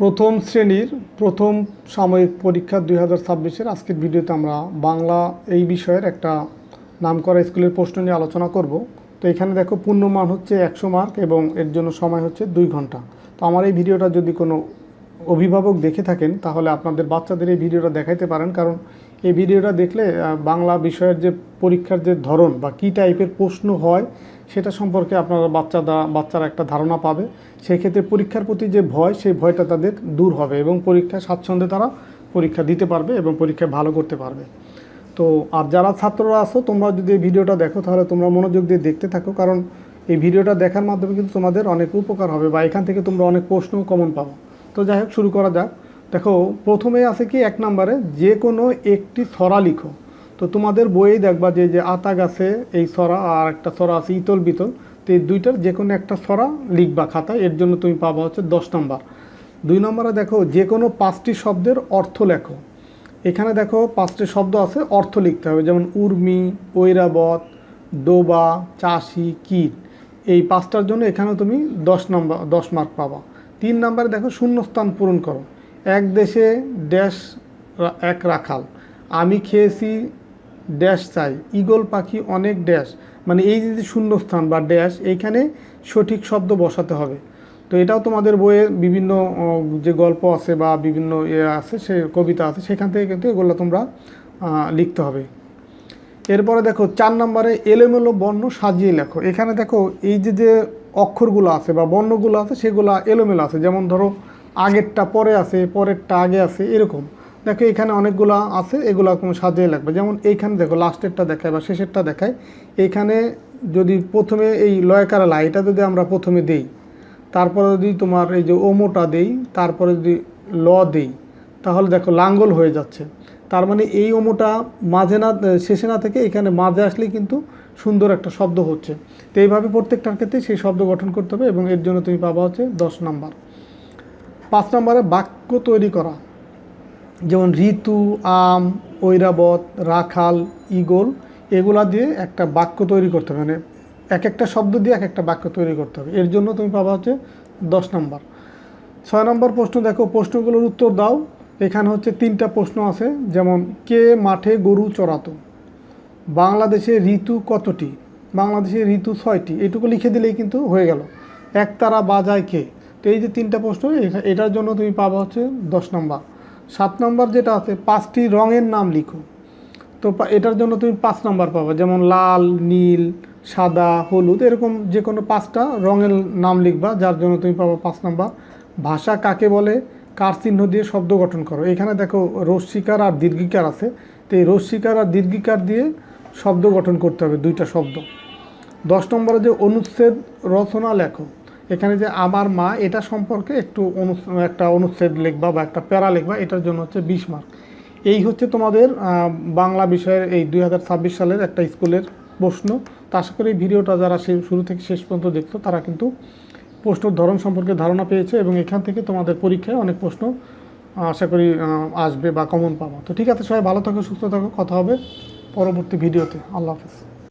প্রথম শ্রেণীর প্রথম সাময়িক পরীক্ষা 2026-এর আজকের ভিডিওতে আমরা বাংলা এই বিষয়ের একটা নামকরা স্কুলের প্রশ্ন নিয়ে আলোচনা করব। তো এখানে দেখো পূর্ণমান হচ্ছে 100 মার্ক এবং এর জন্য সময় হচ্ছে 2 ঘন্টা। তো আমার এই ভিডিওটা যদি কোনো অভিভাবক দেখে থাকেন তাহলে আপনাদের বাচ্চাদের এই ভিডিওটা দেখাইতে পারেন, কারণ এই ভিডিওটা দেখলে বাংলা বিষয়ের যে পরীক্ষার যে ধরন বা কী টাইপের প্রশ্ন হয় সেটা সম্পর্কে আপনারা বাচ্চারা একটা ধারণা পাবে। সেক্ষেত্রে পরীক্ষার প্রতি যে ভয়, সেই ভয়টা তাদের দূর হবে এবং পরীক্ষা স্বাচ্ছন্দ্যে তারা পরীক্ষা দিতে পারবে এবং পরীক্ষায় ভালো করতে পারবে। তো আর যারা ছাত্ররা আছো, তোমরা যদি এই ভিডিওটা দেখো তাহলে তোমরা মনোযোগ দিয়ে দেখতে থাকো, কারণ এই ভিডিওটা দেখার মাধ্যমে কিন্তু তোমাদের অনেক উপকার হবে বা এখান থেকে তোমরা অনেক প্রশ্ন কমন পাবো। তো যাই হোক, শুরু করা যাক। দেখো প্রথমে আছে কি 1 নম্বরে যে কোনো একটি ছড়া লিখো। তো তোমাদের বইয়েই দেখবা যে আতা গাছে এই ছড়া আর একটা ছড়া আছে ইতল বিতল। তো এই দুইটার যে কোনো একটা ছড়া লিখবা খাতায়, এর জন্য তুমি পাবা হচ্ছে 10 নম্বর। 2 নম্বরে দেখো যে কোনো 5টি শব্দের অর্থ লেখো। এখানে দেখো 5টি শব্দ আছে, অর্থ লিখতে হবে, যেমন উর্মি, ঐরাবত, ডোবা, চাষি, কীট। এই 5টার জন্য এখানে তুমি 10 মার্ক পাবা। 3 নম্বরে দেখো শূন্যস্থান পূরণ করো। এক দেশে ড্যাশ এক রাখাল, আমি খেয়েছি ড্যাশ চাই, ঈগল পাখি অনেক ড্যাশ। মানে এই যে শূন্যস্থান বা ড্যাশ, এইখানে সঠিক শব্দ বসাতে হবে। তো এটাও তোমাদের বইয়ে বিভিন্ন যে গল্প আছে বা বিভিন্ন আছে, সে কবিতা আছে, সেখান থেকে কিন্তু এগুলো তোমরা লিখতে হবে। এরপরে দেখো 4 নম্বরে এলোমেলো বর্ণ সাজিয়ে লেখো। এখানে দেখো এই যে অক্ষরগুলো আছে বা বর্ণগুলো আছে সেগুলো এলোমেলো আছে, যেমন ধরো আগেরটা পরে আছে, পরেরটা আগে আছে, এরকম দেখো এখানে অনেকগুলো আছে, এগুলো কোনো সাজিয়ে লাগবে। যেমন এইখানে দেখো লাস্টেরটা দেখায় বা শেষেরটা দেখায়। এইখানে যদি প্রথমে এই লয়কারা লা, এটা যদি আমরা প্রথমে দেই, তারপরে যদি তোমার এই যে ওমোটা দেই, তারপরে যদি ল দেই, তাহলে দেখো লাঙ্গল হয়ে যাচ্ছে। তার মানে এই ওমোটা মাঝে না, শেষে না থেকে এখানে মাঝে আসলেই কিন্তু সুন্দর একটা শব্দ হচ্ছে। তো এইভাবে প্রত্যেকটার ক্ষেত্রে সেই শব্দ গঠন করতে হবে এবং এর জন্য তুমি পাবা হচ্ছে 10 নম্বর। 5 নম্বরে বাক্য তৈরি করা, যেমন ঋতু, আম, ঐরাবত, রাখাল, ঈগল, এগুলা দিয়ে একটা বাক্য তৈরি করতে হবে। মানে এক একটা শব্দ দিয়ে এক একটা বাক্য তৈরি করতে হবে, এর জন্য তুমি পাবা হচ্ছে 10 নম্বর। 6 নম্বর প্রশ্ন দেখো, প্রশ্নগুলোর উত্তর দাও। এখানে হচ্ছে 3টা প্রশ্ন আছে, যেমন কে মাঠে গরু চড়াতো, বাংলাদেশে ঋতু কতটি, বাংলাদেশে ঋতু 6টি। এটুকু লিখে দিলেই কিন্তু হয়ে গেল। একতারা বাজায় কে। তো এই যে 3টা প্রশ্ন, এটার জন্য তুমি পাবা হচ্ছে 10 নম্বর। 7 নম্বর যেটা আছে 5টি রঙের নাম লিখো। তো এটার জন্য তুমি 5 নম্বর পাবা, যেমন লাল, নীল, সাদা, হলুদ, এরকম যে কোনো 5টা রঙের নাম লিখবা, যার জন্য তুমি পাবা 5 নম্বর। ভাষা কাকে বলে, কার চিহ্ন দিয়ে শব্দ গঠন করো। এখানে দেখো রস্যিকার আর দীর্ঘিকার আছে, তো এই রস্যিকার আর দীর্ঘিকার দিয়ে শব্দ গঠন করতে হবে, 2টা শব্দ। 10 নম্বরে যে অনুচ্ছেদ রচনা লেখো। এখানে যে আমার মা, এটা সম্পর্কে একটা অনুচ্ছেদ লিখবা বা একটা প্যারা লিখবা, এটার জন্য হচ্ছে 20 মার্ক। এই হচ্ছে তোমাদের বাংলা বিষয়ের এই 2026 সালের একটা স্কুলের প্রশ্ন। তো আশা করি এই ভিডিওটা যারা শুরু থেকে শেষ পর্যন্ত দেখছো তারা কিন্তু প্রশ্নের ধরন সম্পর্কে ধারণা পেয়েছে এবং এখান থেকে তোমাদের পরীক্ষায় অনেক প্রশ্ন আশা করি আসবে বা কমন পাবো। তো ঠিক আছে, সবাই ভালো থাকো, সুস্থ থাকো, কথা হবে পরবর্তী ভিডিওতে। আল্লাহ হাফেজ।